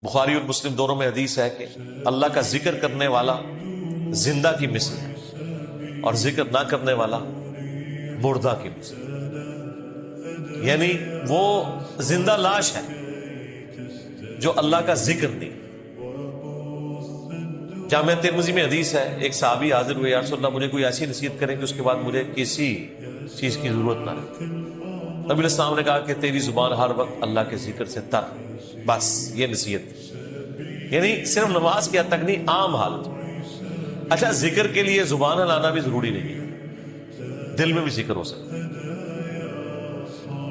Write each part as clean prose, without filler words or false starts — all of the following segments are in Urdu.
بخاری اور مسلم دونوں میں حدیث ہے کہ اللہ کا ذکر کرنے والا زندہ کی مثل ہے اور ذکر نہ کرنے والا مردہ کی مثل، یعنی وہ زندہ لاش ہے جو اللہ کا ذکر نہیں۔ جامعہ ترمذی میں حدیث ہے، ایک صحابی حاضر ہوئے، یا رسول اللہ مجھے کوئی ایسی نصیحت کریں کہ اس کے بعد مجھے کسی چیز کی ضرورت نہ رہے۔ نبی علیہ السلام نے کہا کہ تیری زبان ہر وقت اللہ کے ذکر سے تر، بس یہ نصیحت، یعنی صرف نماز کی حد تک نہیں، عام حالت۔ اچھا، ذکر کے لیے زبان ہلانا بھی ضروری نہیں ہے، دل میں بھی ذکر ہو سکتا ہے،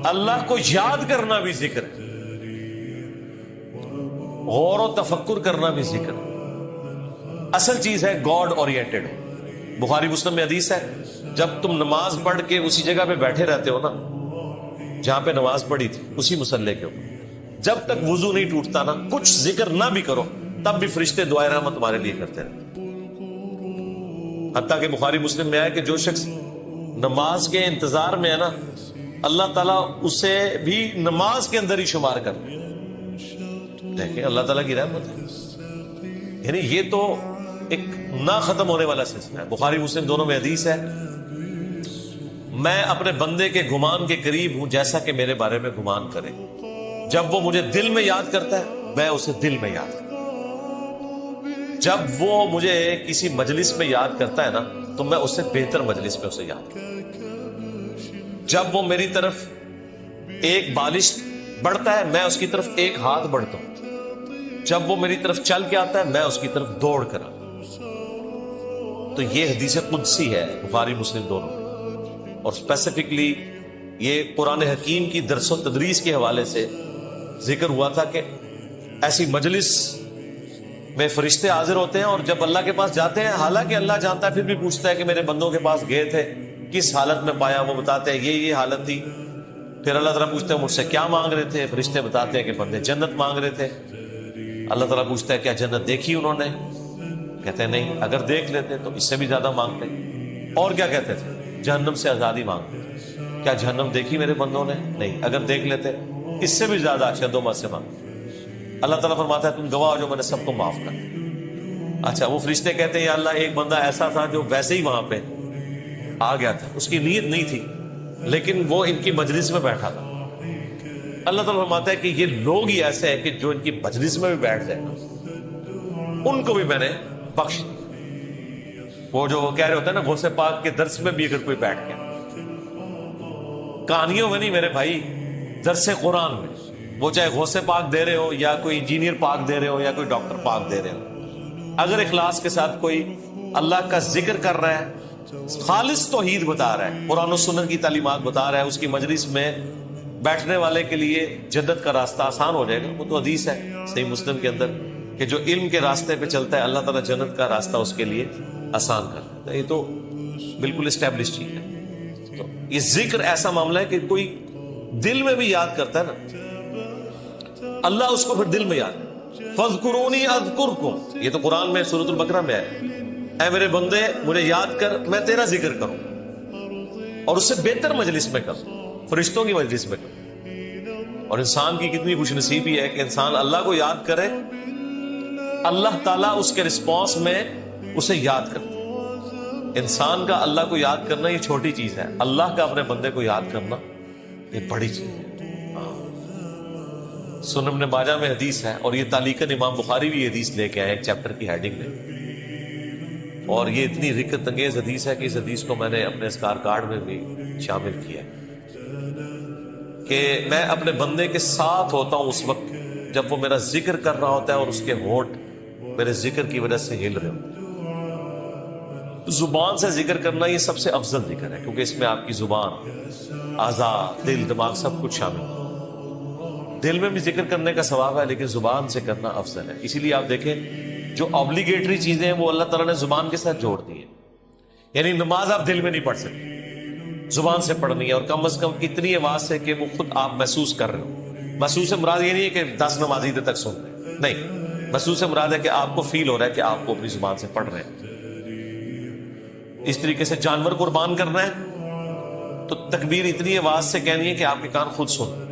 اللہ کو یاد کرنا بھی ذکر ہے، غور و تفکر کرنا بھی ذکر ہے۔ اصل چیز ہے گاڈ اورینٹڈ۔ بخاری مسلم میں حدیث ہے، جب تم نماز پڑھ کے اسی جگہ پہ بیٹھے رہتے ہو نا جہاں پہ نماز پڑھی تھی، اسی مصلی کے اوپر، جب تک وضو نہیں ٹوٹتا نا، کچھ ذکر نہ بھی کرو تب بھی فرشتے دعائے رحمت تمہارے لیے کرتے رہتے۔ حتیٰ کہ بخاری مسلم میں آیا کہ جو شخص نماز کے انتظار میں ہے نا، اللہ تعالیٰ اسے بھی نماز کے اندر ہی شمار کر لے۔ دیکھیں اللہ تعالیٰ کی رحمت ہے، یعنی یہ تو ایک نہ ختم ہونے والا سلسلہ ہے۔ بخاری مسلم دونوں میں حدیث ہے، میں اپنے بندے کے گمان کے قریب ہوں جیسا کہ میرے بارے میں گمان کرے۔ جب وہ مجھے دل میں یاد کرتا ہے میں اسے دل میں یاد کرتا ہوں، جب وہ مجھے کسی مجلس میں یاد کرتا ہے نا تو میں اس سے بہتر مجلس میں اسے یاد کرتا ہوں، جب وہ میری طرف ایک بالش بڑھتا ہے میں اس کی طرف ایک ہاتھ بڑھتا ہوں، جب وہ میری طرف چل کے آتا ہے میں اس کی طرف دوڑ کر آتا ہوں۔ تو یہ حدیث قدسی ہے بخاری مسلم دونوں میں، اور اسپیسیفکلی یہ قرآن حکیم کی درس و تدریس کے حوالے سے ذکر ہوا تھا کہ ایسی مجلس میں فرشتے حاضر ہوتے ہیں اور جب اللہ کے پاس جاتے ہیں، حالانکہ اللہ جانتا ہے، پھر بھی پوچھتا ہے کہ میرے بندوں کے پاس گئے تھے کس حالت میں پایا، وہ بتاتے ہیں یہ حالت تھی۔ پھر اللہ تعالیٰ پوچھتے ہیں مجھ سے کیا مانگ رہے تھے، فرشتے بتاتے ہیں کہ بندے جنت مانگ رہے تھے۔ اللہ تعالیٰ پوچھتا ہے کیا جنت دیکھی انہوں نے، کہتے ہیں نہیں، اگر دیکھ لیتے تو اس سے بھی زیادہ مانگتے۔ اور کیا کہتے تھے، جہنم سے آزادی مانگتے، کیا جہنم دیکھی میرے بندوں نے، نہیں، اگر دیکھ لیتے اس سے بھی زیادہ اشد و سے مانگتے۔ اللہ تعالیٰ فرماتا ہے تم گواہ ہو جو میں نے سب کو معاف کر دیا۔ اچھا، وہ فرشتے کہتے ہیں یا اللہ ایک بندہ ایسا تھا جو ویسے ہی وہاں پہ آ گیا تھا، اس کی نیت نہیں تھی لیکن وہ ان کی مجلس میں بیٹھا تھا۔ اللہ تعالیٰ فرماتا ہے کہ یہ لوگ ہی ایسے ہیں کہ جو ان کی مجلس میں بھی بیٹھ جائے ان کو بھی میں نے بخش دیا۔ وہ جو کہہ رہے ہوتے ہیں نا غوث پاک کے درس میں بھی اگر کوئی بیٹھ گیا، کہانیوں میں نہیں میرے بھائی، درس قرآن میں، وہ چاہے غوث پاک دے رہے ہو یا کوئی انجینئر پاک دے رہے ہو یا کوئی ڈاکٹر پاک دے رہے ہو، اگر اخلاص کے ساتھ کوئی اللہ کا ذکر کر رہا ہے، خالص توحید بتا رہا ہے، قرآن و سنت کی تعلیمات بتا رہا ہے، اس کی مجلس میں بیٹھنے والے کے لیے جنت کا راستہ آسان ہو جائے گا۔ وہ تو حدیث ہے صحیح مسلم کے اندر کہ جو علم کے راستے پہ چلتا ہے اللہ تعالیٰ جنت کا راستہ اس کے لیے آسان کر دیتا ہے۔ یہ تو بالکل اسٹیبلش چیز ہے۔ تو یہ ذکر ایسا معاملہ ہے کہ کوئی دل میں بھی یاد کرتا ہے نا، اللہ اس کو پھر دل میں یاد کرتا ہے۔ فَاذْكُرُونِي أَذْكُرْكُمْ، یہ تو قرآن میں سورۃ البقرہ میں ہے، اے میرے بندے مجھے یاد کر میں تیرا ذکر کروں اور اس سے بہتر مجلس میں کروں، فرشتوں کی مجلس میں کروں۔ اور انسان کی کتنی خوش نصیبی ہے کہ انسان اللہ کو یاد کرے، اللہ تعالیٰ اس کے رسپانس میں اسے یاد کرتا ہے۔ انسان کا اللہ کو یاد کرنا یہ چھوٹی چیز ہے، اللہ کا اپنے بندے کو یاد کرنا یہ بڑی چیز ہے۔ سنن ابن ماجہ میں حدیث ہے، اور یہ تعلیقاً امام بخاری بھی حدیث لے کے آئے ایک چیپٹر کی ہیڈنگ میں، اور یہ اتنی رکت انگیز حدیث ہے کہ اس حدیث کو میں نے اپنے اسکار کارڈ میں بھی شامل کیا ہے کہ میں اپنے بندے کے ساتھ ہوتا ہوں اس وقت جب وہ میرا ذکر کر رہا ہوتا ہے اور اس کے ہونٹ میرے ذکر کی وجہ سے ہل رہے ہوتے ہیں۔ زبان سے ذکر کرنا یہ سب سے افضل ذکر ہے، کیونکہ اس میں آپ کی زبان، اعضاء، دل، دماغ سب کچھ شامل ہے۔ دل میں بھی ذکر کرنے کا ثواب ہے لیکن زبان سے کرنا افضل ہے۔ اسی لیے آپ دیکھیں جو آبلیگیٹری چیزیں ہیں وہ اللہ تعالیٰ نے زبان کے ساتھ جوڑ دی ہیں، یعنی نماز آپ دل میں نہیں پڑھ سکتے، زبان سے پڑھنی ہے، اور کم از کم اتنی آواز سے کہ وہ خود آپ محسوس کر رہے ہو۔ محسوس سے مراد یہ نہیں ہے کہ 10 نمازی دیر تک سن رہے ہیں، نہیں، محسوس سے مراد ہے کہ آپ کو فیل ہو رہا ہے کہ آپ کو اپنی زبان سے پڑھ رہے ہیں۔ اس طریقے سے جانور قربان کرنا ہے تو تکبیر اتنی آواز سے کہنی ہے کہ آپ کے کان خود سن۔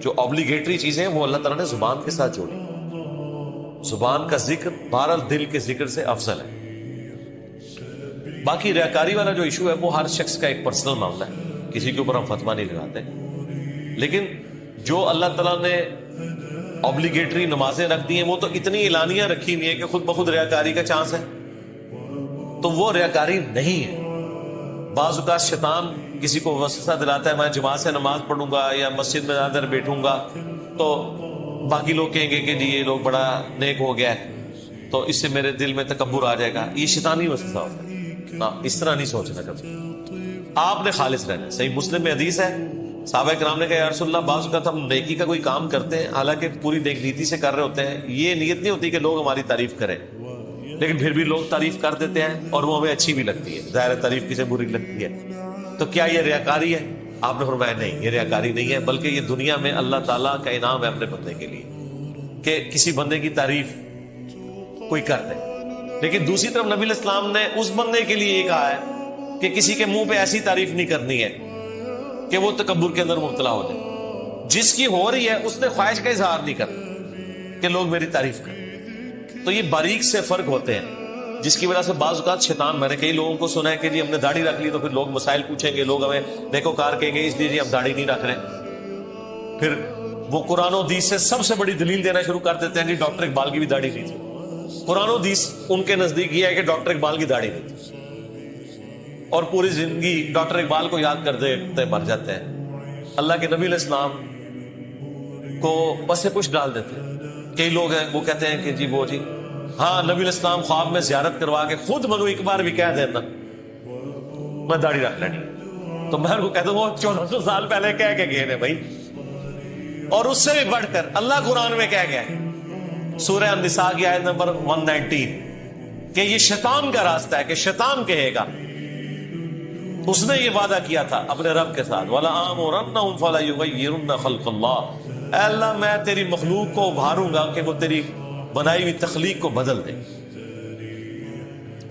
جو آبلیگیٹری چیزیں ہیں وہ اللہ تعالیٰ نے زبان کے ساتھ جوڑی۔ زبان کا ذکر بہرحال دل کے ذکر سے افضل ہے. باقی ریاکاری والا جو ایشو ہے وہ ہر شخص کا ایک پرسنل معاملہ ہے, کسی کے اوپر ہم فتویٰ نہیں لگاتے. لیکن جو اللہ تعالیٰ نے اوبلیگیٹری نمازیں رکھ دی ہیں وہ تو اتنی اعلانیاں رکھی ہوئی ہیں کہ خود بخود ریاکاری کا چانس ہے, تو وہ ریاکاری نہیں ہے. بعض اوقات شیطان کسی کو وسوسہ دلاتا ہے میں جماعت سے نماز پڑھوں گا یا مسجد میں زیادہ دیر بیٹھوں گا تو باقی لوگ کہیں گے کہ جی یہ لوگ بڑا نیک ہو گیا ہے, تو اس سے میرے دل میں تکبر آ جائے گا. یہ شیطانی وسوسہ ہوتا ہے. اس طرح نہیں سوچنا کبھی. آپ نے خالص رہنا. صحیح مسلم میں حدیث ہے, صحابہ کرام نے کہا یا رسول اللہ بعض اوقات ہم نیکی کا کوئی کام کرتے ہیں حالانکہ پوری نیک نیتی سے کر رہے ہوتے ہیں, یہ نیت نہیں ہوتی کہ لوگ ہماری تعریف کریں, لیکن پھر بھی لوگ تعریف کر دیتے ہیں اور وہ ہمیں اچھی بھی لگتی ہے. ظاہر تعریف کسے بری لگتی ہے, تو کیا یہ ریاکاری ہے؟ آپ نے فرمایا نہیں, یہ ریاکاری نہیں ہے, بلکہ یہ دنیا میں اللہ تعالیٰ کا انعام ہے اپنے بندے کے لیے کہ کسی بندے کی تعریف کوئی کر دے. لیکن دوسری طرف نبی علیہ السلام نے اس بندے کے لیے یہ کہا ہے کہ کسی کے منہ پہ ایسی تعریف نہیں کرنی ہے کہ وہ تکبر کے اندر مبتلا ہو جائے. جس کی ہو رہی ہے اس نے خواہش کا اظہار نہیں کرنا کہ لوگ میری تعریف کریں. تو یہ باریک سے فرق ہوتے ہیں جس کی وجہ سے بعض اوقات شیطان, میں نے کئی لوگوں کو سنا ہے کہ جی ہم نے داڑھی رکھ لی تو پھر لوگ مسائل پوچھیں گے, لوگ ہمیں نیکوکار کہیں گے, اس لیے جی ہم داڑھی نہیں رکھ رہے. پھر وہ قرآن و حدیث سے سب سے بڑی دلیل دینا شروع کر دیتے ہیں کہ ڈاکٹر اقبال کی بھی داڑھی نہیں تھی. قرآن و حدیث ان کے نزدیک یہ ہے کہ ڈاکٹر اقبال کی داڑھی نہیں تھی, اور پوری زندگی ڈاکٹر اقبال کو یاد کرتے مر جاتے ہیں. اللہ کے نبی علیہ السلام کو پس پش ڈال دیتے ہیں. کئی لوگ ہیں وہ کہتے ہیں کہ جی وہ جی ہاں نبی علیہ السلام خواب میں زیارت کروا کے خود منو ایک بار بھی کہہ دینا میں داڑھی رکھ لینی, تو میں ان کو کہتا ہوں وہ 1400 سال پہلے کہہ کے گئے ہیں بھائی. اور اس سے بھی بڑھ کر اللہ قرآن میں کہہ گیا ہے سورہ النساء کی آیت نمبر 119 کہ یہ شیطان کا راستہ ہے, کہ شیطان کہے گا, اس نے یہ وعدہ کیا تھا اپنے رب کے ساتھ وَلَآمُرَنَّهُمْ فَلَيُغَيِّرُنَّ خَلْقَ اللَّهِ, اے اللہ میں تیری مخلوق کو ابھاروں گا کہ وہ تیری بنائی ہوئی تخلیق کو بدل دے.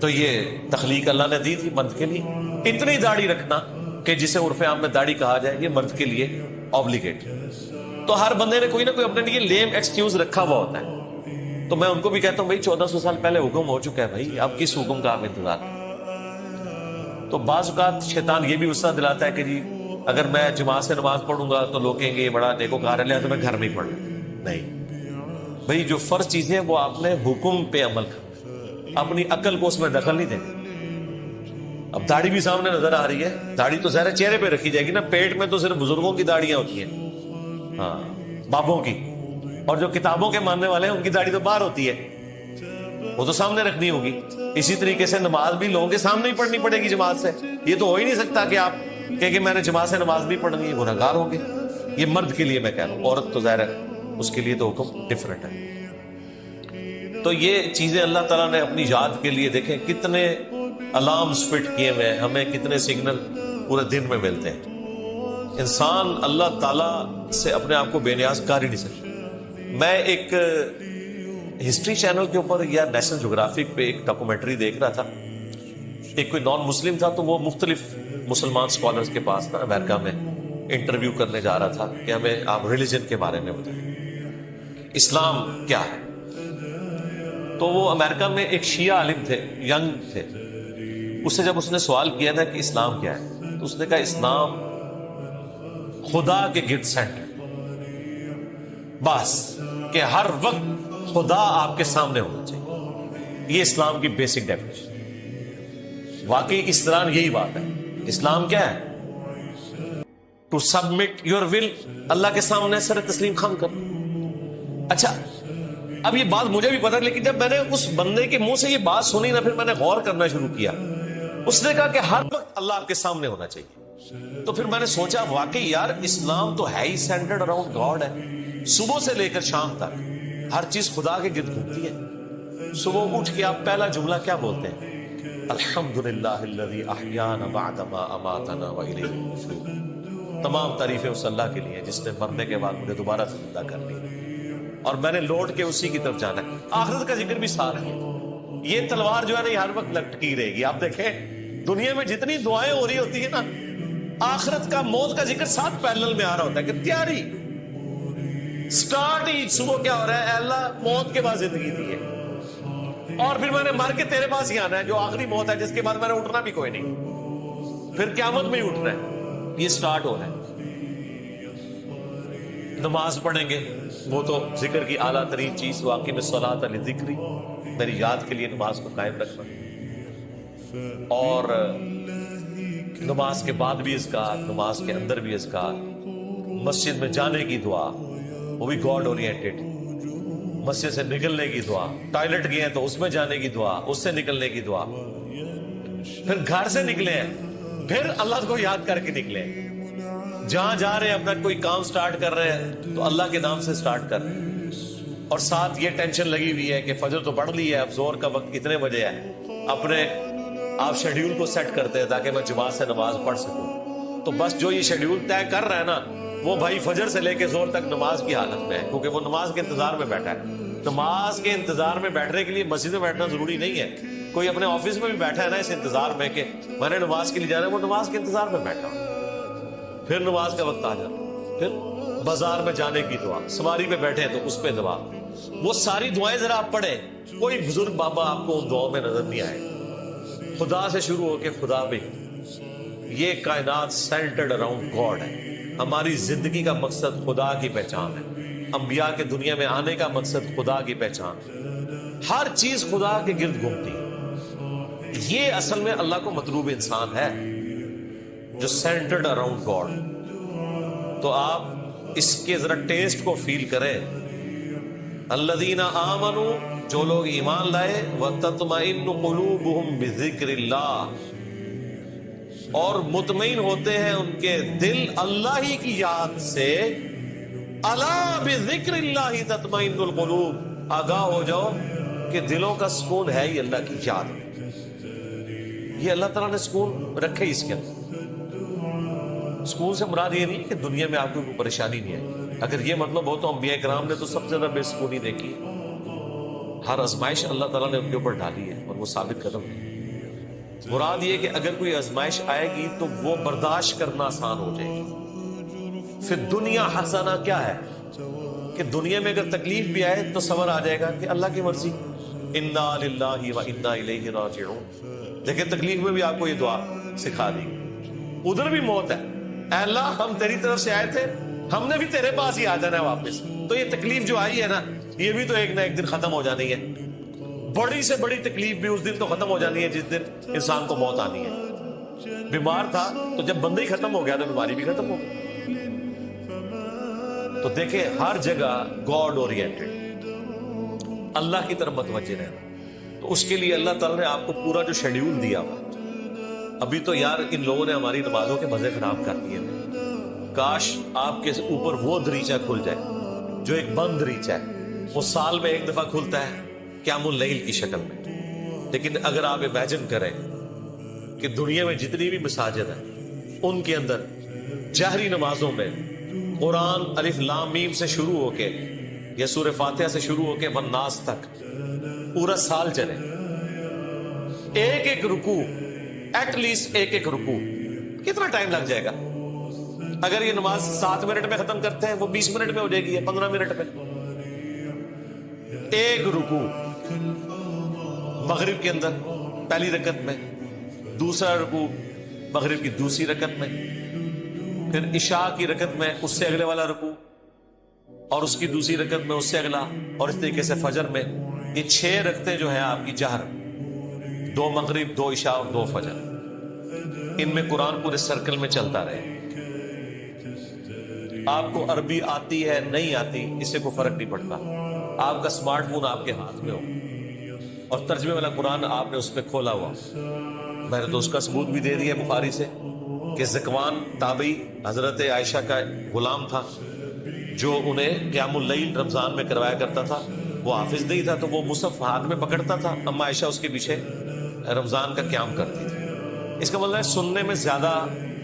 تو یہ تخلیق اللہ نے دی تھی مرد کے لیے. اتنی داڑھی رکھنا کہ جسے عرف عام میں داڑھی کہا جائے یہ مرد کے لیے اوبلیگیٹ. تو ہر بندے نے کوئی نہ کوئی اپنے لیے لیم ایکسکیوز رکھا ہوا ہوتا ہے. تو میں ان کو بھی کہتا ہوں بھائی 1400 سال پہلے حکم ہو چکا ہے بھائی, اب کس حکم کا آپ انتظار. تو بعض اوقات شیطان یہ بھی وسوسہ دلاتا ہے کہ جی اگر میں جماعت سے نماز پڑھوں گا تو لوگ کہیں گے یہ بڑا نیکوکار ہے لہذا میں گھر میں ہی پڑھ لوں. نہیں بھائی, جو فرض چیزیں وہ آپ نے حکم پہ عمل کرنا, اپنی عقل کو اس میں دخل نہیں دینا. اب داڑھی بھی سامنے نظر آ رہی ہے, داڑھی تو ظاہر چہرے پہ رکھی جائے گی نا, پیٹ میں تو صرف بزرگوں کی داڑیاں ہوتی ہیں, ہاں بابوں کی, اور جو کتابوں کے ماننے والے ہیں ان کی داڑھی تو باہر ہوتی ہے, وہ تو سامنے رکھنی ہوگی. اسی طریقے سے نماز بھی لوگوں کے سامنے ہی پڑھنی پڑے گی جماعت سے. یہ تو ہو ہی نہیں سکتا کہ آپ کہ میں نے جماعت سے نماز بھی پڑھنی ہے, گنہگار ہوں گے. یہ مرد کے لیے میں کہہ رہا ہوں, عورت تو ظاہر ہے اس کے لیے تو حکم ڈفرنٹ ہے. تو یہ چیزیں اللہ تعالیٰ نے اپنی یاد کے لیے, دیکھیں کتنے الارمز فٹ کیے ہوئے ہیں, ہمیں کتنے سگنل پورے دن میں ملتے ہیں. انسان اللہ تعالیٰ سے اپنے آپ کو بے نیاز کر ہی نہیں سکتا. میں ایک ہسٹری چینل کے اوپر یا نیشنل جغرافک پہ ایک ڈاکومنٹری دیکھ رہا تھا. ایک کوئی نان مسلم تھا تو وہ مختلف مسلمان اسکالرز کے پاس نا امریکہ میں انٹرویو کرنے جا رہا تھا کہ ہمیں آپ ریلیجن کے بارے میں بتائیں, اسلام کیا ہے. تو وہ امریکہ میں ایک شیعہ عالم تھے, ینگ تھے. اس سے جب اس نے سوال کیا تھا کہ اسلام کیا ہے تو اس نے کہا اسلام خدا کے گرد سینٹر, بس کہ ہر وقت خدا آپ کے سامنے ہونا چاہیے. یہ اسلام کی بیسک ڈیفینیشن. واقعی اس طرح یہی بات ہے. اسلام کیا ہے؟ ٹو سبمٹ یور ول, اللہ کے سامنے سر تسلیم خم کر. اچھا اب یہ بات مجھے بھی پتا, لیکن جب میں نے اس بندے کے منہ سے یہ بات سنی نا, پھر میں نے غور کرنا شروع کیا. اس نے کہا کہ ہر وقت اللہ آپ کے سامنے ہونا چاہیے. تو پھر میں نے سوچا واقعی یار اسلام تو ہے ہی سینٹرڈ اراؤنڈ گاڈ ہے. صبح سے لے کر شام تک ہر چیز خدا کے گرد گھومتی ہے. صبح اٹھ کے آپ پہلا جملہ کیا بولتے ہیں؟ الحمدللہ الذی احیانا بعد ما اماتنا والیہ النشور. تمام تعریفیں اس اللہ کے لیے جس نے مرنے کے بعد مجھے دوبارہ زندہ کر دیا اور میں نے لوٹ کے اسی کی طرف جانا ہے. آخرت کا ذکر بھی ساتھ ہے. یہ تلوار جو ہے نا یہ ہر وقت لٹکی رہے گی. آپ دیکھیں دنیا میں جتنی دعائیں ہو رہی ہوتی ہیں نا, آخرت کا موت کا ذکر ساتھ پیرلل میں آ رہا ہوتا ہے کہ تیاری سٹارٹ ہی صبح کیا ہو رہا ہے؟ اے اللہ موت کے بعد زندگی دی ہے، اور پھر میں نے مر کے تیرے پاس ہی آنا ہے جو آخری موت ہے، جس کے بعد میں نے اٹھنا بھی کوئی نہیں، پھر قیامت میں ہی اٹھنا ہے۔ یہ سٹارٹ ہو رہا ہے۔ نماز پڑھیں گے، وہ تو ذکر کی اعلیٰ ترین چیز، واقعی میں صلاۃ لذکری، میری یاد کے لیے نماز کو قائم رکھنا، اور نماز کے بعد بھی اذکار، نماز کے اندر بھی اذکار، مسجد میں جانے کی دعا، وہ بھی گاڈ اورینٹڈ، مسجد سے نکلنے کی دعا، ٹوائلٹ گئے ہیں تو اس میں جانے کی دعا، اس سے نکلنے کی دعا، پھر گھر سے نکلے ہیں پھر اللہ کو یاد کر کے نکلے، جہاں جا رہے ہیں اپنا کوئی کام سٹارٹ کر رہے ہیں تو اللہ کے نام سے سٹارٹ کر رہے ہیں، اور ساتھ یہ ٹینشن لگی ہوئی ہے کہ فجر تو پڑھ لی ہے، اب زور کا وقت کتنے بجے ہے، اپنے آپ شیڈیول کو سیٹ کرتے ہیں تاکہ میں جماعت سے نماز پڑھ سکوں، تو بس جو یہ شیڈیول طے کر رہا ہے نا، وہ بھائی فجر سے لے کے زور تک نماز کی حالت میں ہے، کیونکہ وہ نماز کے انتظار میں بیٹھا ہے۔ نماز کے انتظار میں بیٹھنے کے لیے مسجد میں بیٹھنا ضروری نہیں ہے، کوئی اپنے آفس میں بھی بیٹھا ہے نا اس انتظار میں کہ میں نے نماز کے لیے جانا ہے، وہ نماز کے انتظار میں بیٹھا، پھر نماز کا وقت آ جاتا، پھر بازار میں جانے کی دعا، سواری پہ بیٹھے تو اس پہ دعا، وہ ساری دعائیں ذرا آپ پڑھیں، کوئی بزرگ بابا آپ کو ان دعاؤں میں نظر نہیں آئے، خدا سے شروع ہو کے خدا بھی، یہ کائنات سینٹرڈ اراؤنڈ گاڈ ہے، ہماری زندگی کا مقصد خدا کی پہچان ہے، انبیاء کے دنیا میں آنے کا مقصد خدا کی پہچان ہے، ہر چیز خدا کے گرد گھومتی ہے، یہ اصل میں اللہ کو مطلوب انسان ہے جو سینٹرڈ اراؤنڈ گاڈ۔ تو آپ اس کے ذرا ٹیسٹ کو فیل کریں، الذین آمنوا، جو لوگ ایمان لائے، وتطمئن قلوبہم بذکر اللہ، اور مطمئن ہوتے ہیں ان کے دل اللہ ہی کی یاد سے، الا بذکر اللہ تطمئن القلوب، آگاہ ہو جاؤ کہ دلوں کا سکون ہے ہی اللہ کی یاد میں، یہ اللہ تعالیٰ نے سکون رکھے اس کے اندر۔ سکون سے مراد یہ نہیں کہ دنیا میں آپ کو کوئی پریشانی نہیں ہے، اگر یہ مطلب ہو تو انبیاء کرام نے تو سب سے زیادہ بے سکونی دیکھی، ہر آزمائش اللہ تعالیٰ نے ان کے اوپر ڈالی ہے اور وہ ثابت قدم ہے۔ مراد یہ کہ اگر کوئی آزمائش آئے گی تو وہ برداشت کرنا آسان ہو جائے گی۔ پھر دنیا حسنہ کیا ہے کہ دنیا میں اگر تکلیف بھی آئے تو صبر آ جائے گا کہ اللہ کی مرضی، انا للہ و انا الیہ راجعون، لیکن تکلیف میں بھی آپ کو یہ دعا سکھا دی، ادھر بھی موت ہے، اے اللہ ہم تیری طرف سے آئے تھے، ہم نے بھی تیرے پاس ہی آ جانا ہے واپس، تو یہ تکلیف جو آئی ہے نا، یہ بھی تو ایک نہ ایک دن ختم ہو جانی ہے، بڑی سے بڑی تکلیف بھی اس دن تو ختم ہو جانی ہے جس دن انسان کو موت آنی ہے۔ بیمار تھا تو جب بندہ ہی ختم ہو گیا تو بیماری بھی ختم ہو گئی۔ تو دیکھیں ہر جگہ گاڈ اورینٹڈ، اللہ کی طرف متوجہ رہنا، تو اس کے لیے اللہ تعالیٰ نے آپ کو پورا جو شیڈیول دیا ہوا، ابھی تو یار ان لوگوں نے ہماری نمازوں کے مزے خراب کر دیے، کاش آپ کے اوپر وہ دریچہ کھل جائے جو ایک بند دریچہ ہے، وہ سال میں ایک دفعہ کھلتا ہے قیام اللیل کی شکل میں، لیکن اگر آپ امیجن کریں کہ دنیا میں جتنی بھی مساجد ہیں ان کے اندر جہری نمازوں میں قرآن الف لام میم سے شروع ہو کے یا سورہ فاتحہ سے شروع ہو کے والناس تک پورا سال چلے، ایک ایک رکوع، ایٹ لیسٹ ایک ایک رکوع، کتنا ٹائم لگ جائے گا؟ اگر یہ نماز 7 منٹ میں ختم کرتے ہیں وہ 20 منٹ میں ہو جائے گی، 15 منٹ میں ایک رکوع، مغرب کے اندر پہلی رکعت میں، دوسرا رکوع مغرب کی دوسری رکعت میں، پھر عشاء کی رکعت میں اس سے اگلے والا رکوع، اور اس کی دوسری رکعت میں اس سے اگلا، اور اس طریقے سے فجر میں یہ 6 رکعتیں جو ہیں آپ کی جہر، 2 مغرب 2 عشاء اور 2 فجر، ان میں قرآن پورے سرکل میں چلتا رہے۔ آپ کو عربی آتی ہے نہیں آتی اس سے کوئی فرق نہیں پڑتا، آپ کا اسمارٹ فون آپ کے ہاتھ میں ہو اور ترجمے والا قرآن آپ نے اس پہ کھولا ہوا، میں نے تو اس کا ثبوت بھی دے دیا بخاری سے کہ ذکوان تابعی حضرت عائشہ کا غلام تھا جو انہیں قیام اللیل رمضان میں کروایا کرتا تھا، وہ حافظ نہیں تھا تو وہ مصحف ہاتھ میں پکڑتا تھا، اما عائشہ اس کے پیچھے رمضان کا قیام کرتی تھی۔ اس کا مطلب ہے سننے میں زیادہ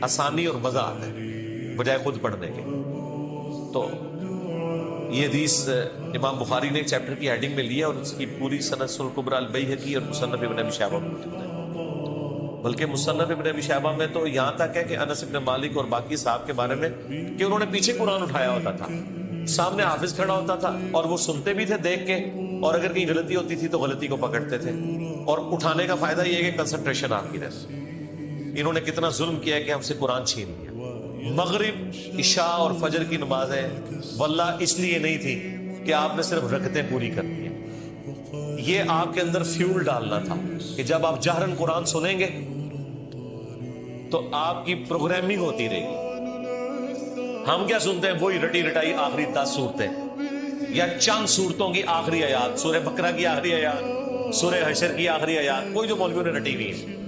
آسانی اور مزہ آتا ہے بجائے خود پڑھنے کے۔ تو یہ حدیث امام بخاری نے ایک چیپٹر کی ہیڈنگ میں لیا اور اس کی پوری سند سنن الکبریٰ البیہقی اور مصنف ابن ابی شیبہ میں موجود ہے، بلکہ مصنف ابن ابی شیبہ میں تو یہاں تک ہے کہ انس ابن مالک اور باقی صاحب کے بارے میں کہ انہوں نے پیچھے قرآن اٹھایا ہوتا تھا، سامنے حافظ کھڑا ہوتا تھا اور وہ سنتے بھی تھے دیکھ کے، اور اگر کہیں غلطی ہوتی تھی تو غلطی کو پکڑتے تھے، اور اٹھانے کا فائدہ یہ ہے کہ کنسنٹریشن آپ کی رہتی۔ انہوں نے کتنا ظلم کیا ہے کہ ہم سے قرآن چھین لیا۔ مغرب، عشاء اور فجر کی نمازیں واللہ اس لیے نہیں تھی کہ آپ نے صرف رکعتیں پوری کرنی ہیں، یہ آپ کے اندر فیول ڈالنا تھا کہ جب آپ جہرن قرآن سنیں گے تو آپ کی پروگرامنگ ہوتی رہے گی۔ ہم کیا سنتے ہیں؟ وہی رٹی رٹائی آخری 10 صورتیں یا چند صورتوں کی آخری آیات، سورہ بقرہ کی آخری آیات، سورہ حشر کی آخری آیات، کوئی جو مولویوں نے رٹی ہوئی ہے۔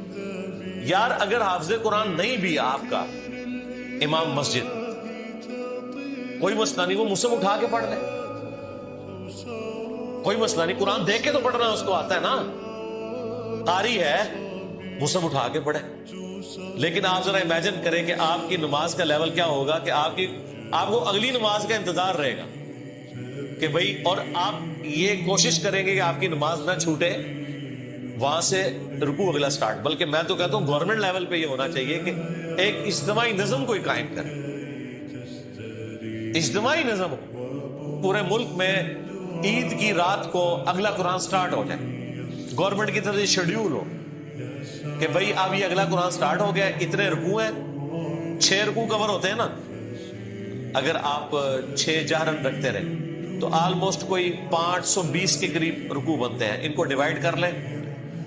یار اگر حافظ قرآن نہیں بھی آپ کا امام مسجد، کوئی مسئلہ نہیں، وہ مصحف اٹھا کے پڑھ لے، کوئی مسئلہ نہیں، قرآن دیکھ کے تو پڑھنا اس کو آتا ہے نا، قاری ہے، مصحف اٹھا کے پڑھے۔ لیکن آپ ذرا امیجن کریں کہ آپ کی نماز کا لیول کیا ہوگا کہ آپ کو اگلی نماز کا انتظار رہے گا کہ بھئی، اور آپ یہ کوشش کریں گے کہ آپ کی نماز نہ چھوٹے، وہاں سے رکوع اگلا سٹارٹ۔ بلکہ میں تو کہتا ہوں گورنمنٹ لیول پہ یہ ہونا چاہیے کہ ایک اجتماعی نظم کوئی قائم کرے، اجتماعی نظم ہو پورے ملک میں، عید کی رات کو اگلا قرآن سٹارٹ ہو جائے، گورنمنٹ کی طرف سے شیڈیول ہو کہ بھئی اب یہ اگلا قرآن سٹارٹ ہو گیا، اتنے رکوع ہیں، 6 رکوع کور ہوتے ہیں نا، اگر آپ 6 جہرن رکھتے رہے تو آلموسٹ کوئی 520 کے قریب رکوع بنتے ہیں، ان کو ڈیوائڈ کر لیں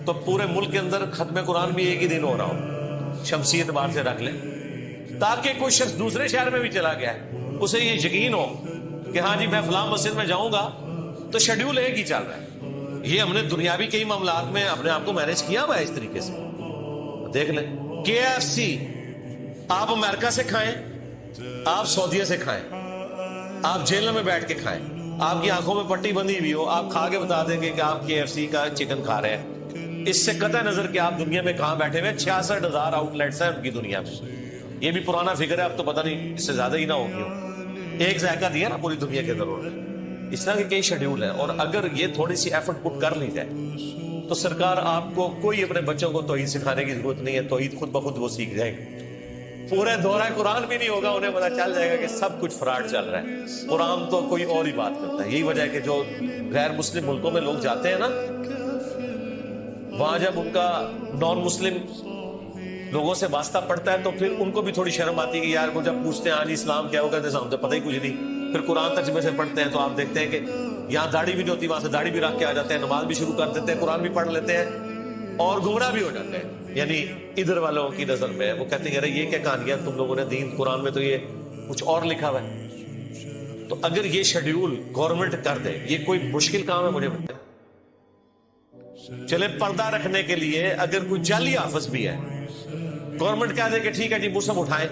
تو پورے ملک کے اندر ختم قرآن بھی ایک ہی دن ہو رہا ہو، شمسی اعتبار سے رکھ لیں، تاکہ کوئی شخص دوسرے شہر میں بھی چلا گیا ہے اسے یہ یقین ہو کہ ہاں جی میں فلاں مسجد میں جاؤں گا تو شیڈیول ایک ہی چل رہا ہے۔ یہ ہم نے دنیاوی کئی معاملات میں اپنے آپ کو مینج کیا ہوا ہے اس طریقے سے۔ دیکھ لیں KFC آپ امریکہ سے کھائیں، آپ سعودیہ سے کھائیں، آپ جیلوں میں بیٹھ کے کھائیں، آپ کی آنکھوں میں پٹی بندھی ہوئی ہو، آپ کھا کے بتا دیں گے کہ آپ KFC کا چکن کھا رہے ہیں، اس سے قطع نظر کہ آپ دنیا میں کہاں بیٹھے ہوئے۔ 66,000 آؤٹ لیٹس ہیں ان کی دنیا میں، یہ بھی پرانا فگر ہے، اب تو پتہ نہیں اس سے زیادہ ہی نہ ہوگی، ایک ذائقہ دیا نا پوری دنیا کے اندر۔ اس طرح کے کئی شیڈیول ہیں، اور اگر یہ تھوڑی سی ایفرٹ پٹ کر لی جائے تو سرکار آپ کو کوئی اپنے بچوں کو توحید سکھانے کی ضرورت نہیں ہے، توحید خود بخود وہ سیکھ جائے گا، پورے دورہ قرآن بھی نہیں ہوگا، انہیں پتا چل جائے گا کہ سب کچھ فراڈ چل رہا ہے، قرآن تو کوئی اور ہی بات کرتا ہے۔ یہی وجہ ہے کہ جو غیر مسلم ملکوں میں لوگ جاتے ہیں نا، وہاں جب ان کا نان مسلم لوگوں سے واسطہ پڑتا ہے تو پھر ان کو بھی تھوڑی شرم آتی ہے کہ یار وہ جب پوچھتے ہیں آج اسلام کیا ہوگا تو ہم تو پتہ ہی کچھ نہیں، پھر قرآن ترجمے سے پڑھتے ہیں تو آپ دیکھتے ہیں کہ یہاں داڑھی بھی نہیں ہوتی، وہاں سے داڑھی بھی رکھ کے آ جاتے ہیں، نماز بھی شروع کر دیتے ہیں، قرآن بھی پڑھ لیتے ہیں اور گمراہ بھی ہو جاتے ہیں۔ یعنی ادھر والوں کی نظر میں وہ کہتے ہیں یہ کیا کہانیاں تم لوگوں نے دین، قرآن میں تو یہ کچھ اور لکھا ہوا ہے۔ تو اگر یہ شیڈیول گورنمنٹ کر دے، یہ کوئی مشکل کام ہے مجھے بتائیں، چلے پردہ رکھنے کے لیے اگر کوئی جعلی حافظ بھی ہے، گورنمنٹ کہہ دے کہ ٹھیک ہے جی مصحف اٹھائیں،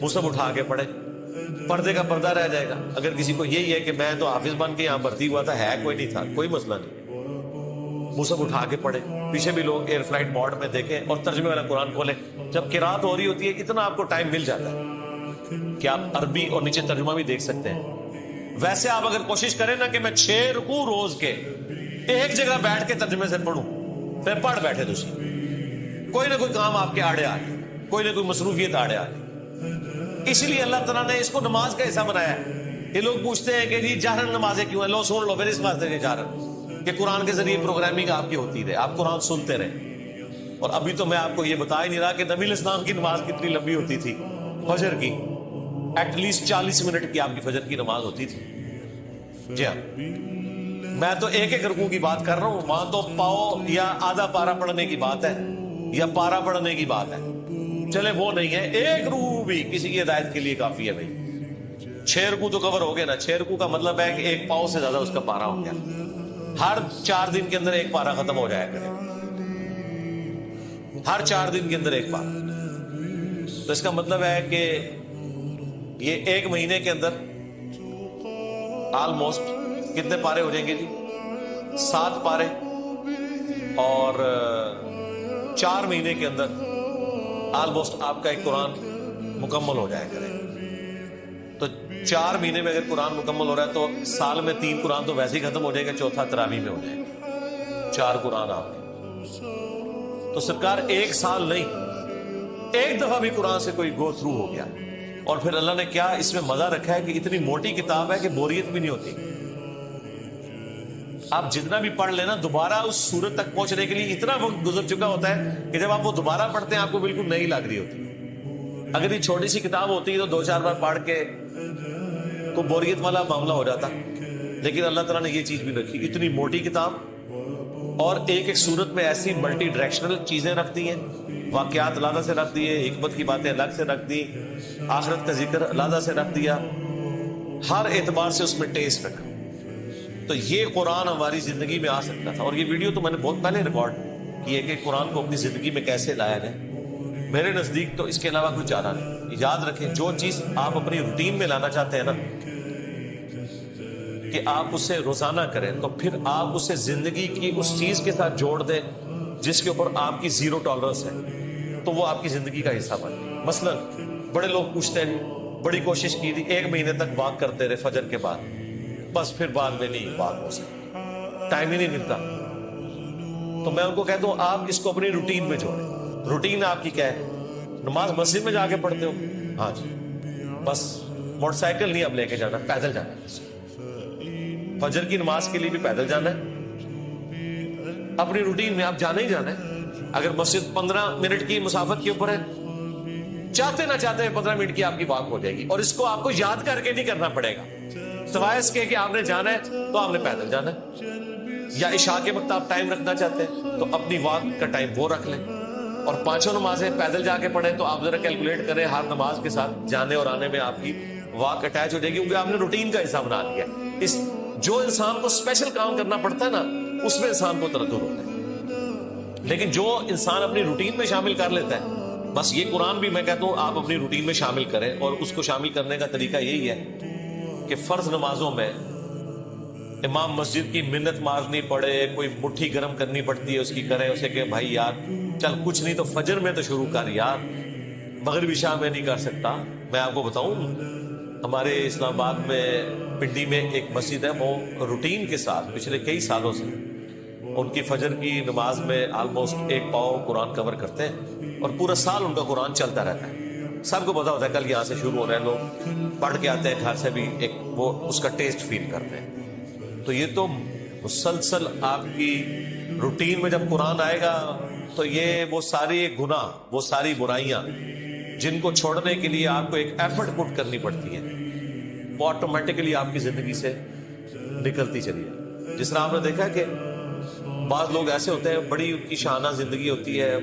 مصحف اٹھا کے پڑھے، پردے کا پردہ رہ جائے گا۔ اگر کسی کو یہی ہے کہ میں تو حافظ بن کے یہاں بھرتی ہوا تھا، ہے کوئی نہیں تھا، کوئی مسئلہ نہیں، مصحف اٹھا کے پڑھے، پیچھے بھی لوگ ایئر فلائٹ موڈ میں دیکھیں اور ترجمے والا قرآن کھولیں، جب قرات ہو رہی ہوتی ہے اتنا آپ کو ٹائم مل جاتا ہے کہ آپ عربی اور نیچے ترجمہ بھی دیکھ سکتے ہیں۔ ویسے آپ اگر کوشش کریں نا کہ میں 6 رکوع روز کے ایک جگہ بیٹھ کے ترجمے سے پڑھوں، پھر پڑھ بیٹھے دوسری، کوئی نہ کوئی کام آپ کے آڑے آ جائے، کوئی نہ کوئی مصروفیت آڑے آ جائے۔ اس لیے اللہ تعالیٰ نے اس کو نماز کا حصہ بنایا ہے۔ یہ لوگ پوچھتے ہیں کہ جی جہرن نمازیں کیوں ہیں، لو سن لو پھر اس واسطے کے جہرن کہ قرآن کے ذریعے پروگرامنگ آپ کی ہوتی رہے، آپ قرآن سنتے رہے۔ اور ابھی تو میں آپ کو یہ بتا ہی نہیں رہا کہ نبی علیہ السلام کی نماز کتنی لمبی ہوتی تھی، فجر کی ایٹ لیسٹ 40 منٹ کی آپ کی فجر کی نماز ہوتی تھی۔ جی ہاں، میں تو ایک ایک رکوع کی بات کر رہا ہوں، وہاں تو پاؤ یا آدھا پارا پڑھنے کی بات ہے یا پارا پڑھنے کی بات ہے، چلے وہ نہیں ہے، ایک رکوع بھی کسی کی ہدایت کے لیے کافی ہے بھائی۔ 6 رکوع تو کور ہو گئے نا، 6 رکوع کا مطلب ہے کہ ایک پاؤں سے زیادہ اس کا پارا ہو گیا، ہر 4 دن کے اندر ایک پارا ختم ہو جایا کرے، ہر 4 دن کے اندر ایک پارا، تو اس کا مطلب ہے کہ یہ 1 مہینے کے اندر آلموسٹ کتنے پارے ہو جائیں گے جی؟ 7 پارے، اور 4 مہینے کے اندر آلموسٹ آپ کا ایک قرآن مکمل ہو جائے کرے۔ تو 4 مہینے میں اگر قرآن مکمل ہو رہا ہے تو سال میں 3 قرآن تو ویسے ہی ختم ہو جائے گا، چوتھا تراویح میں ہو جائے گا، 4 قرآن آپ کے۔ تو سرکار 1 سال نہیں، ایک دفعہ بھی قرآن سے کوئی گو تھرو ہو گیا اور پھر اللہ نے کیا اس میں مزہ رکھا ہے کہ اتنی موٹی کتاب ہے کہ بوریت بھی نہیں ہوتی. آپ جتنا بھی پڑھ لینا دوبارہ اس سورت تک پہنچنے کے لیے اتنا وقت گزر چکا ہوتا ہے کہ جب آپ وہ دوبارہ پڑھتے ہیں آپ کو بالکل نئی لگ رہی ہوتی. اگر یہ چھوٹی سی کتاب ہوتی تو 2-4 بار پڑھ کے کوئی بوریت والا معاملہ ہو جاتا. لیکن اللہ تعالیٰ نے یہ چیز بھی رکھی, اتنی موٹی کتاب اور ایک ایک سورت میں ایسی ملٹی ڈائریکشنل چیزیں رکھ دی ہیں, واقعات علیحدہ سے رکھ دیے, حکمت کی باتیں الگ سے رکھ دی, آخرت کا ذکر علیحدہ سے رکھ دیا, ہر اعتبار سے اس میں ٹیسٹ رکھا. تو یہ قرآن ہماری زندگی میں آ سکتا تھا. اور یہ ویڈیو تو میں نے بہت پہلے ریکارڈ کی ہے کہ قرآن کو اپنی زندگی میں کیسے لایا جائے. میرے نزدیک تو اس کے علاوہ کچھ چارہ نہیں. یاد رکھیں جو چیز آپ اپنی روٹین میں لانا چاہتے ہیں نا کہ آپ اسے روزانہ کریں, تو پھر آپ اسے زندگی کی اس چیز کے ساتھ جوڑ دیں جس کے اوپر آپ کی زیرو ٹالرنس ہے, تو وہ آپ کی زندگی کا حصہ بن جائے. مثلا بڑے لوگ پوچھتے ہیں بڑی کوشش کی تھی 1 مہینے تک واک کرتے رہے فجر کے بعد, بس پھر بعد میں نہیں واک ہو سکتا, ٹائم ہی نہیں ملتا. تو میں ان کو کہتا ہوں آپ اس کو اپنی روٹین میں جوڑیں. روٹین آپ کی کیا ہے؟ نماز مسجد میں جا کے پڑھتے ہو, ہاں جی, بس موٹر سائیکل نہیں اب لے کے جانا, پیدل جانا ہے. فجر کی نماز کے لیے بھی پیدل جانا ہے. اپنی روٹین میں آپ جانا ہی جانا ہے. اگر مسجد 15 منٹ کی مسافت کے اوپر ہے, چاہتے نہ چاہتے 15 منٹ کی آپ کی واک ہو جائے گی. اور اس کو آپ کو یاد کر کے نہیں کرنا پڑے گا, سوائے اس کے کہ آپ نے جانا ہے تو آپ نے پیدل جانا ہے. یا عشاء کے وقت آپ ٹائم رکھنا چاہتے ہیں تو اپنی واک کا ٹائم وہ رکھ لیں, اور 5 نمازیں پیدل جا کے پڑھیں. تو آپ ذرا کیلکولیٹ کریں ہر نماز کے ساتھ جانے اور آنے میں آپ کی واک اٹیچ ہو جائے گی, کیونکہ آپ نے روٹین کا حصہ بنا لیا. اس جو انسان کو اسپیشل کام کرنا پڑتا ہے نا اس میں انسان کو تردد ہوتا ہے. لیکن جو انسان اپنی روٹین میں شامل کر لیتا ہے, بس یہ قرآن بھی میں کہتا ہوں آپ اپنی روٹین میں شامل کریں. اور اس کو شامل کرنے کا طریقہ یہی ہے کہ فرض نمازوں میں امام مسجد کی منت مارنی پڑے, کوئی مٹھی گرم کرنی پڑتی ہے اس کی, کرے اسے کہ بھائی یار چل کچھ نہیں تو فجر میں تو شروع کر یار, مغرب عشاء میں نہیں کر سکتا. میں آپ کو بتاؤں ہمارے اسلام آباد میں پنڈی میں ایک مسجد ہے, وہ روٹین کے ساتھ پچھلے کئی سالوں سے ان کی فجر کی نماز میں آلموسٹ 1 پاؤ قرآن کور کرتے ہیں, اور پورا سال ان کا قرآن چلتا رہتا ہے. سب کو پتا ہوتا ہے کل یہاں سے شروع ہو رہے ہیں, لوگ پڑھ کے آتے ہیں گھر سے بھی ایک وہ اس کا ٹیسٹ فیل کرتے ہیں. تو یہ تو مسلسل آپ کی روٹین میں جب قرآن آئے گا تو یہ وہ ساری گناہ, وہ ساری برائیاں جن کو چھوڑنے کے لیے آپ کو ایک ایفرٹ پٹ کرنی پڑتی ہے, وہ آٹومیٹکلی آپ کی زندگی سے نکلتی چلی ہے. جس طرح آپ نے دیکھا کہ بعض لوگ ایسے ہوتے ہیں بڑی ان کی شانہ زندگی ہوتی ہے,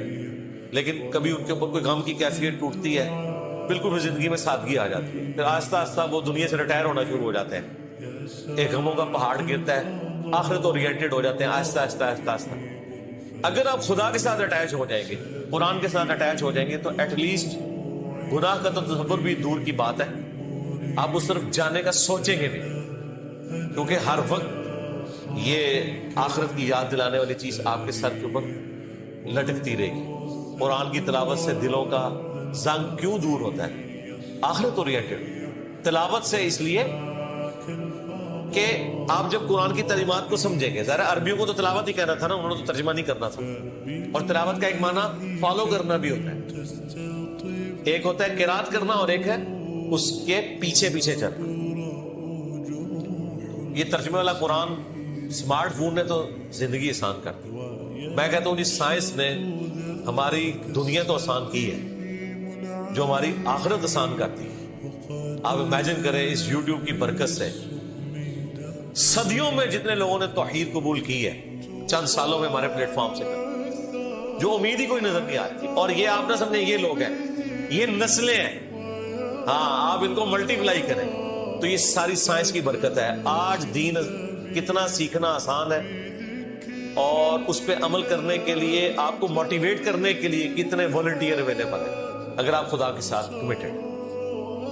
لیکن کبھی ان کے اوپر کوئی غم کی کیفیت ٹوٹتی ہے, بالکل زندگی میں سادگی آ جاتی ہے. پھر آہستہ آہستہ وہ دنیا سے ریٹائر ہونا شروع ہو جاتے ہیں, ایک غموں کا پہاڑ گرتا ہے, آخرت اورینٹڈ ہو جاتے ہیں آہستہ آہستہ آہستہ آہستہ. اگر آپ خدا کے ساتھ اٹیچ ہو جائیں گے, قرآن کے ساتھ اٹیچ ہو جائیں گے, تو ایٹ لیسٹ گناہ کا تصور بھی دور کی بات ہے, آپ اس طرف جانے کا سوچیں گے نہیں, کیونکہ ہر وقت یہ آخرت کی یاد دلانے والی چیز آپ کے سر کے اوپر لٹکتی رہے گی. قرآن کی تلاوت سے دلوں کا زنگ کیوں دور ہوتا ہے؟ آخرت اورینٹڈ تلاوت سے, اس لیے کہ آپ جب قرآن کی تعلیمات کو سمجھیں گے, ذرا عربیوں کو تو تلاوت ہی کہنا تھا نا, انہوں نے تو ترجمہ نہیں کرنا تھا. اور تلاوت کا ایک معنی فالو کرنا بھی ہوتا ہے, ایک ہوتا ہے قرات کرنا اور ایک ہے اس کے پیچھے پیچھے چلنا. یہ ترجمے والا قرآن اسمارٹ فون نے تو زندگی آسان کر دی. میں کہتا ہوں اس سائنس نے ہماری دنیا تو آسان کی ہے, جو ہماری آخرت آسان کرتی ہے. آپ امیجن کریں اس یوٹیوب کی برکت سے صدیوں میں جتنے لوگوں نے توحید قبول کی ہے, چند سالوں میں ہمارے پلیٹ فارم سے جو امید ہی کوئی نظر نہیں آتی. اور یہ آپ نہ سمجھیں یہ لوگ ہیں, یہ نسلیں ہیں. ہاں آپ ان کو ملٹی پلائی کریں تو یہ ساری سائنس کی برکت ہے. آج دین کتنا سیکھنا آسان ہے, اور اس پہ عمل کرنے کے لیے آپ کو موٹیویٹ کرنے کے لیے کتنے والنٹیئر اویلیبل ہیں اگر آپ خدا کے ساتھ کمیٹڈ.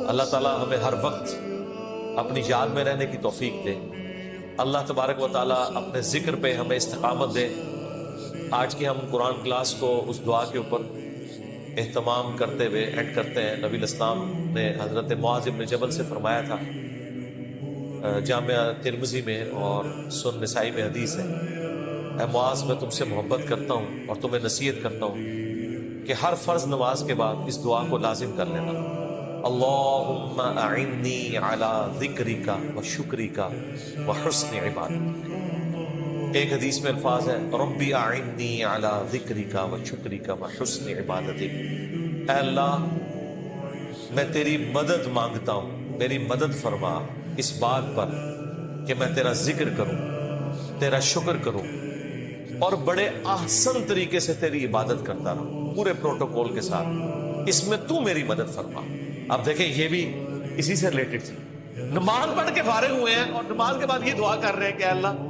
اللہ تعالیٰ ہمیں ہر وقت اپنی یاد میں رہنے کی توفیق دے. اللہ تبارک و تعالیٰ اپنے ذکر پہ ہمیں استقامت دے. آج کی ہم قرآن کلاس کو اس دعا کے اوپر اہتمام کرتے ہوئے اینڈ کرتے ہیں. نبی الاسلام نے حضرت معاذ بن جبل سے فرمایا تھا, جامعہ ترمذی میں اور سنن نسائی میں حدیث ہے, اے معاذ میں تم سے محبت کرتا ہوں اور تمہیں نصیحت کرتا ہوں کہ ہر فرض نماز کے بعد اس دعا کو لازم کر لینا. اللہم اعنی علی ذکرک و شکرک و حسن عبادتک۔ ایک حدیث میں الفاظ ہے ربی اعنی علی ذکرک و شکرک و حسن عبادتک، اے اللہ میں تیری مدد مانگتا ہوں، میری مدد فرما اس بات پر کہ میں تیرا ذکر کروں، تیرا شکر کروں اور بڑے احسن طریقے سے تیری عبادت کرتا رہوں، پورے پروٹوکول کے ساتھ، اس میں تو میری مدد فرما۔ اب دیکھیں یہ بھی اسی سے ریلیٹڈ تھی، نماز پڑھ کے فارغ ہوئے ہیں اور نماز کے بعد یہ دعا کر رہے ہیں کہ اللہ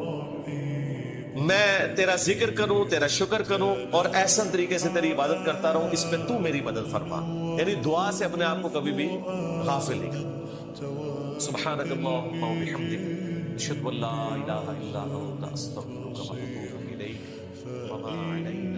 میں تیرا ذکر کروں، تیرا شکر کروں اور احسن طریقے سے تیری عبادت کرتا رہوں، اس میں تو میری مدد فرما۔ یعنی دعا سے اپنے آپ کو کبھی بھی غافل نہیں کرنا۔ سبحانک اللہم و بحمدک، اشہد ان لا الہ الا انت، استغفرک و اتوب الیک، وما علینا